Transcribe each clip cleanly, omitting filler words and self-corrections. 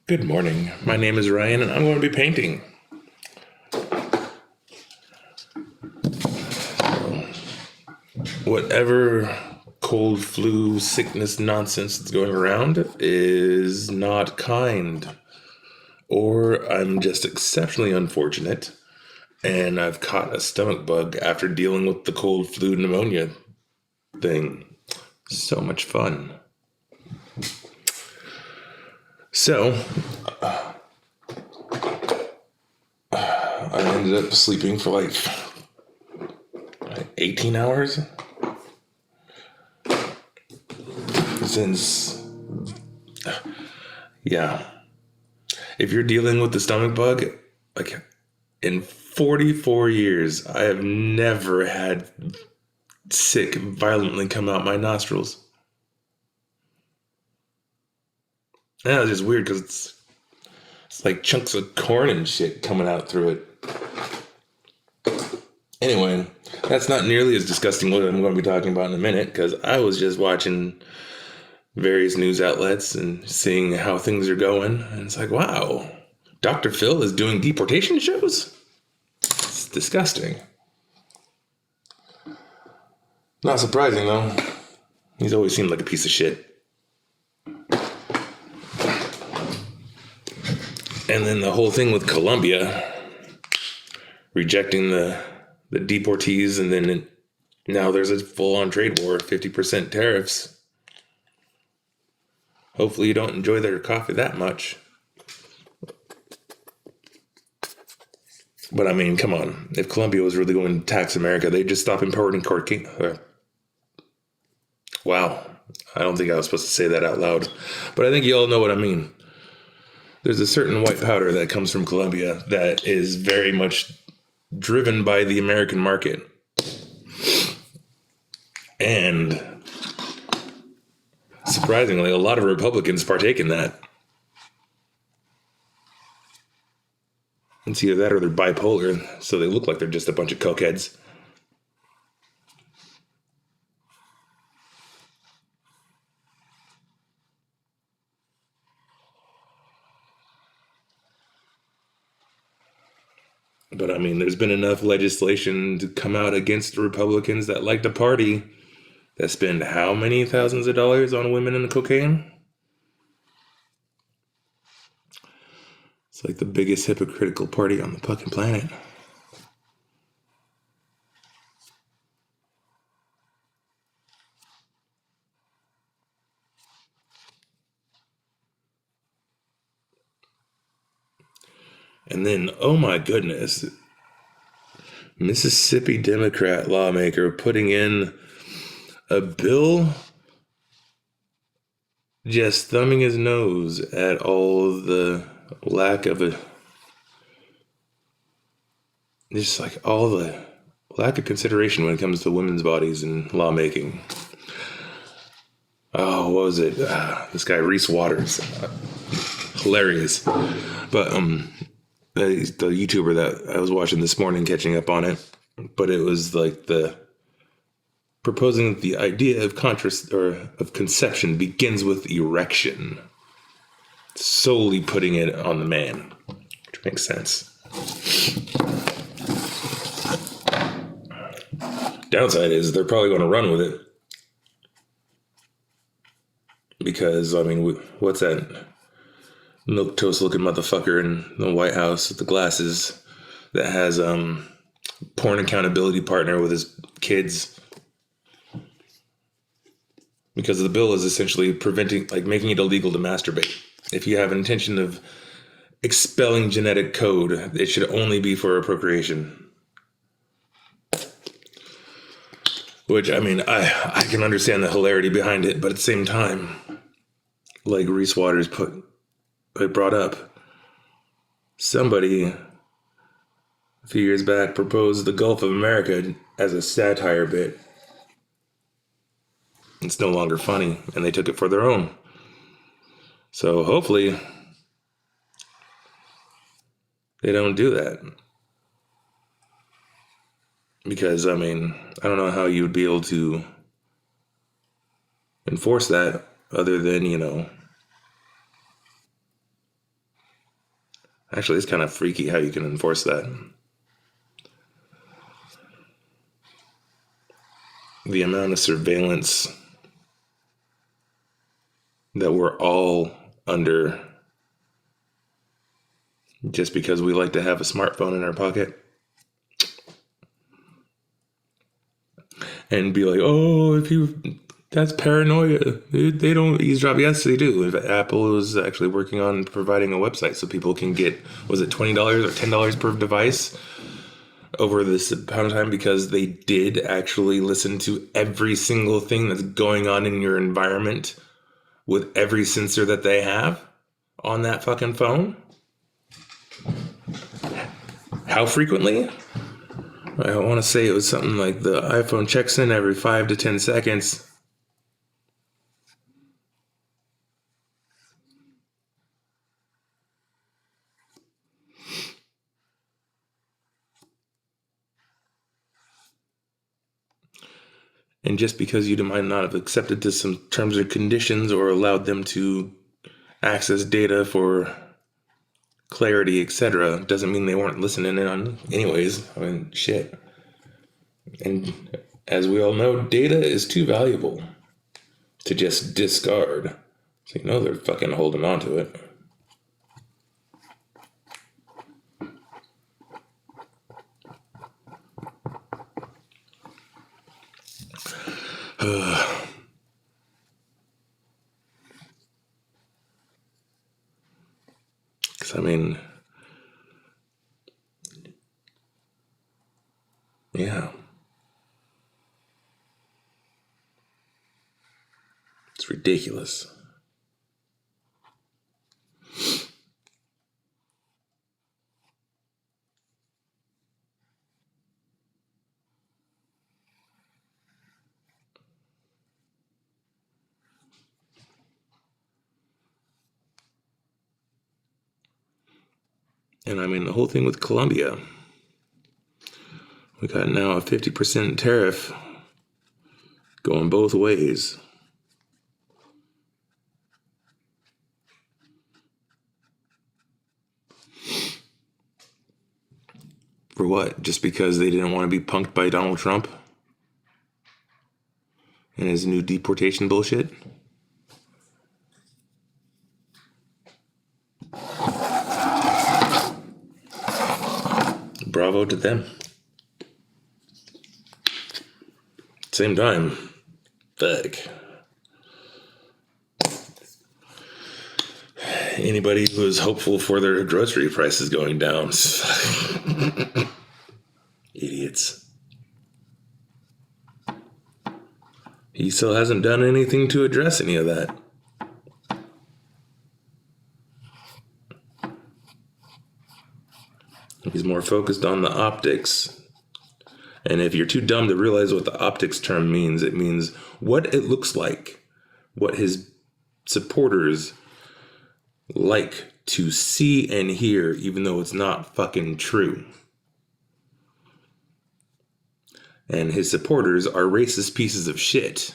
Good morning. My name is Ryan, and I'm going to be painting. Whatever cold flu sickness nonsense that's going around is not kind. Or I'm just exceptionally unfortunate, and I've caught a stomach bug after dealing with the cold flu pneumonia thing. So much fun. So, I ended up sleeping for like 18 hours since, yeah. If you're dealing with the stomach bug, like in 44 years, I have never had sick violently come out my nostrils. Yeah, it's just weird because it's like chunks of corn and shit coming out through it. Anyway, that's not nearly as disgusting what I'm going to be talking about in a minute, because I was just watching various news outlets and seeing how things are going, and it's like, wow, Dr. Phil is doing deportation shows? It's disgusting. Not surprising, though. He's always seemed like a piece of shit. And then the whole thing with Colombia rejecting the deportees, and then now there's a full-on trade war, 50% tariffs. Hopefully you don't enjoy their coffee that much. But I mean, come on. If Colombia was really going to tax America, they'd just stop importing cocaine. Wow. I don't think I was supposed to say that out loud. But I think you all know what I mean. There's a certain white powder that comes from Colombia that is very much driven by the American market. And surprisingly, a lot of Republicans partake in that. It's either that or they're bipolar, so they look like they're just a bunch of cokeheads. But I mean, there's been enough legislation to come out against the Republicans that like to party that spend how many thousands of dollars on women and cocaine? It's like the biggest hypocritical party on the fucking planet. And then, oh my goodness, Mississippi Democrat lawmaker putting in a bill just thumbing his nose at all the lack of just like all the lack of consideration when it comes to women's bodies in lawmaking. Oh, what was it? This guy, Reese Waters. Hilarious. But the YouTuber that I was watching this morning, catching up on it, but it was like proposing that the idea of conception begins with erection, solely putting it on the man, which makes sense. Downside is they're probably going to run with it, because I mean, what's that milquetoast looking motherfucker in the White House with the glasses that has porn accountability partner with his kids? Because the bill is essentially preventing, like, making it illegal to masturbate. If you have an intention of expelling genetic code, it should only be for procreation. Which, I mean, I can understand the hilarity behind it, but at the same time, like Reese Waters brought up, somebody a few years back proposed the Gulf of America as a satire bit. It's no longer funny, and they took it for their own. So hopefully they don't do that. Because, I mean, I don't know how you would be able to enforce that other than, Actually, it's kind of freaky how you can enforce that. The amount of surveillance that we're all under just because we like to have a smartphone in our pocket. And be like, oh, that's paranoia. They don't eavesdrop. Yes, they do. Apple is actually working on providing a website so people can get, was it $20 or $10 per device over this amount of time, because they did actually listen to every single thing that's going on in your environment with every sensor that they have on that fucking phone. How frequently? I want to say it was something like the iPhone checks in every 5 to 10 seconds. And just because you might not have accepted to some terms or conditions or allowed them to access data for clarity, etc., doesn't mean they weren't listening in on anyways. I mean, shit. And as we all know, data is too valuable to just discard. It's like, no, they're fucking holding on to it. Because, I mean, yeah. It's ridiculous. And I mean, the whole thing with Colombia, we got now a 50% tariff going both ways. For what? Just because they didn't want to be punked by Donald Trump and his new deportation bullshit? Bravo to them. Same time, fuck. Anybody who is hopeful for their grocery prices going down. Idiots. He still hasn't done anything to address any of that. He's more focused on the optics. And if you're too dumb to realize what the optics term means, it means what it looks like, what his supporters like to see and hear, even though it's not fucking true. And his supporters are racist pieces of shit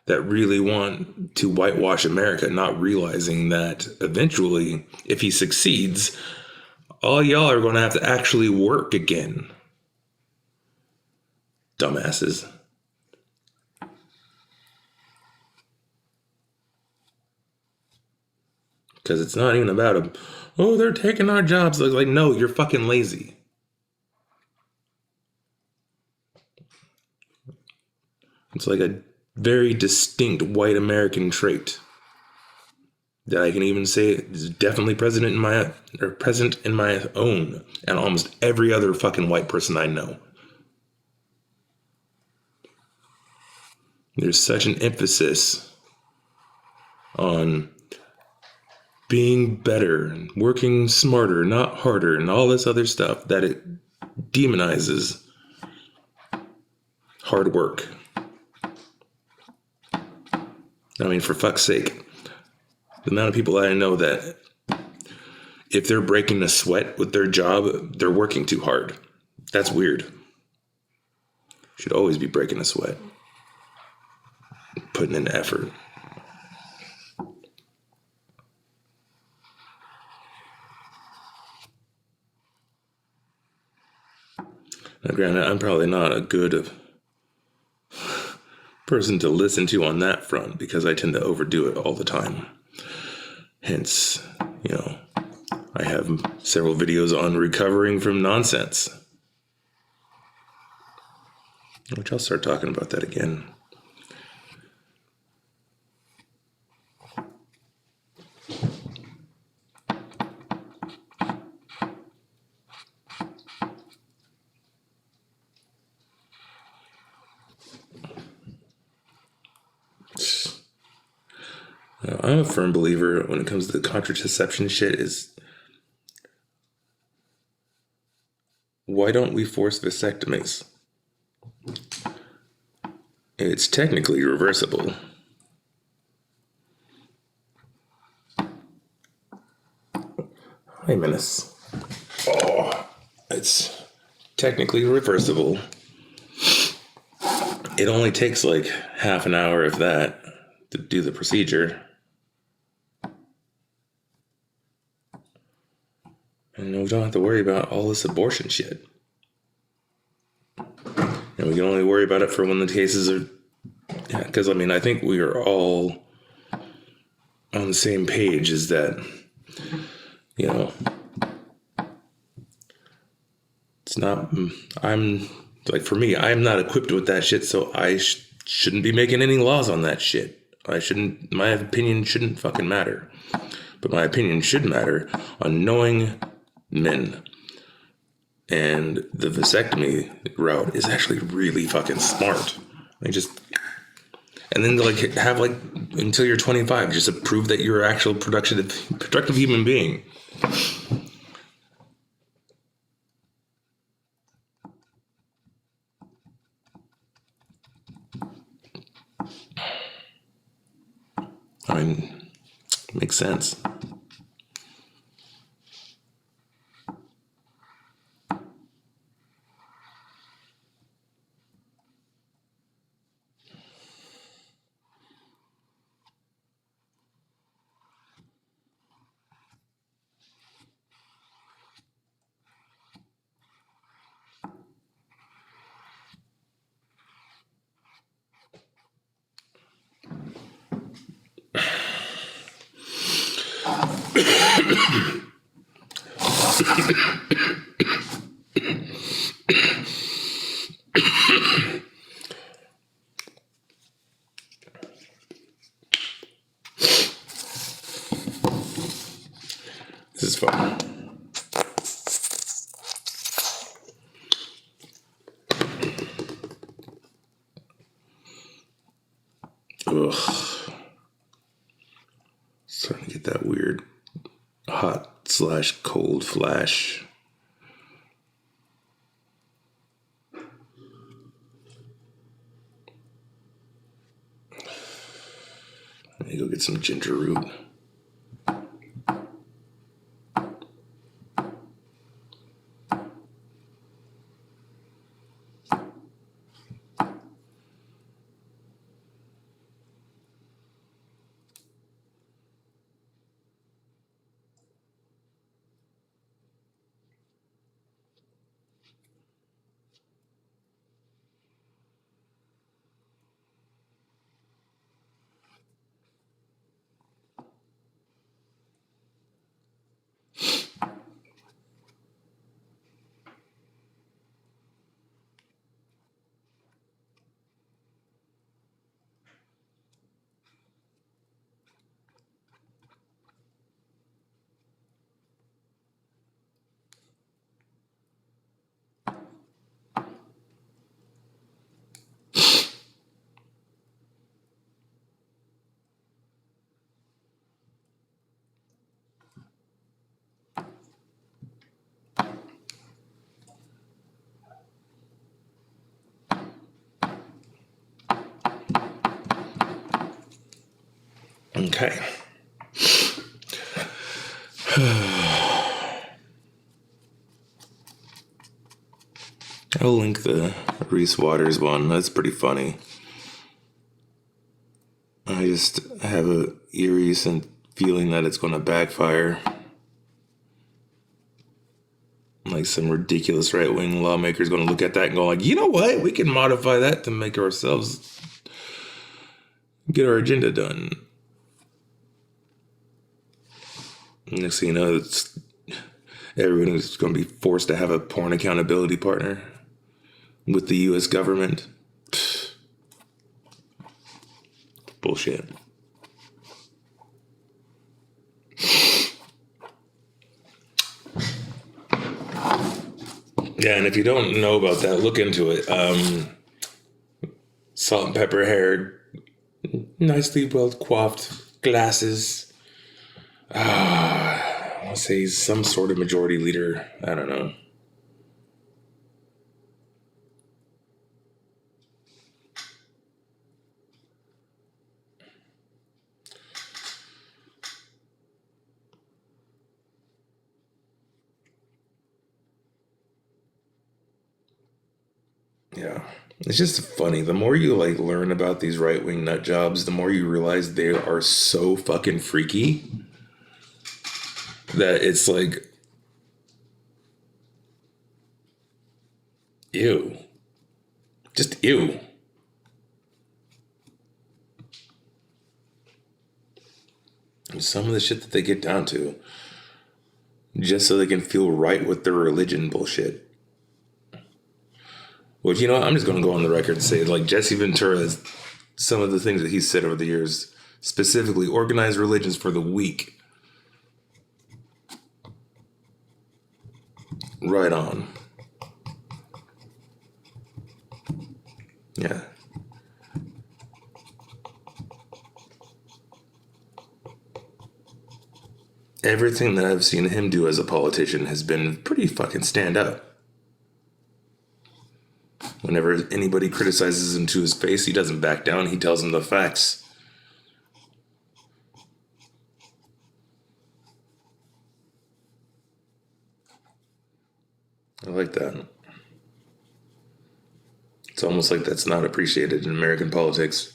that really want to whitewash America, not realizing that eventually, if he succeeds, all y'all are going to have to actually work again. Dumbasses. Because it's not even about they're taking our jobs. Like, no, you're fucking lazy. It's like a very distinct white American trait that I can even say is definitely present in my own and almost every other fucking white person I know. There's such an emphasis on being better and working smarter, not harder, and all this other stuff that it demonizes hard work. I mean, for fuck's sake, the amount of people I know that if they're breaking a sweat with their job, they're working too hard. That's weird. Should always be breaking a sweat. Putting in effort. Now, granted, I'm probably not a good person to listen to on that front because I tend to overdo it all the time. Hence, I have several videos on recovering from nonsense, which I'll start talking about that again. I'm a firm believer when it comes to the contraception shit is, why don't we force vasectomies? It's technically reversible. Hi, Menace. Oh, it's technically reversible. It only takes like half an hour, if that, to do the procedure. And we don't have to worry about all this abortion shit. And we can only worry about it for when the cases are... Yeah, because, I think we are all on the same page, is that, it's not... for me, I'm not equipped with that shit, so I shouldn't be making any laws on that shit. My opinion shouldn't fucking matter. But my opinion should matter on knowing men. And the vasectomy route is actually really fucking smart. And then have until you're 25, just to prove that you're an actual productive human being. Makes sense. This is fun. Ugh. Starting to get that weird hot/cold flash. Let me go get some ginger root. Okay. I'll link the Reese Waters one. That's pretty funny. I just have a eerie feeling that it's going to backfire. Like some ridiculous right-wing lawmaker is going to look at that and go like, you know what? We can modify that to make ourselves get our agenda done. Next thing you know, everybody's going to be forced to have a porn accountability partner with the U.S. government. Bullshit. Yeah, and if you don't know about that, look into it. Salt and pepper hair, nicely well coiffed, glasses. I want to say he's some sort of majority leader. I don't know. Yeah. It's just funny. The more you like learn about these right-wing nut jobs, the more you realize they are so fucking freaky that it's like, ew. Just ew. Some of the shit that they get down to just so they can feel right with their religion bullshit. Well, you know what? I'm just going to go on the record and say, like, Jesse Ventura, some of the things that he's said over the years, specifically organized religions for the weak. Right on. Yeah. Everything that I've seen him do as a politician has been pretty fucking stand up. Whenever anybody criticizes him to his face, he doesn't back down. He tells them the facts. I like that. It's almost like that's not appreciated in American politics.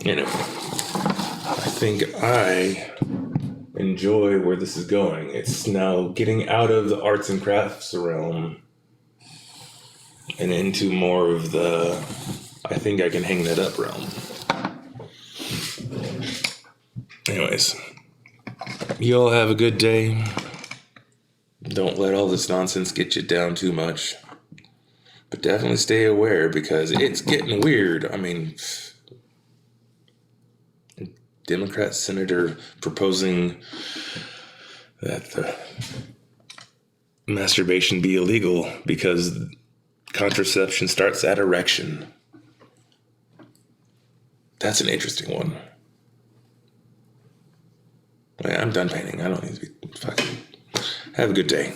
Anyway, I think I enjoy where this is going. It's now getting out of the arts and crafts realm and into more of the I think I can hang that up realm. Anyways, you all have a good day. Don't let all this nonsense get you down too much. But definitely stay aware because it's getting weird. I mean, Democrat senator proposing that the masturbation be illegal because contraception starts at erection. That's an interesting one. I'm done painting. I don't need to be fucking. Have a good day.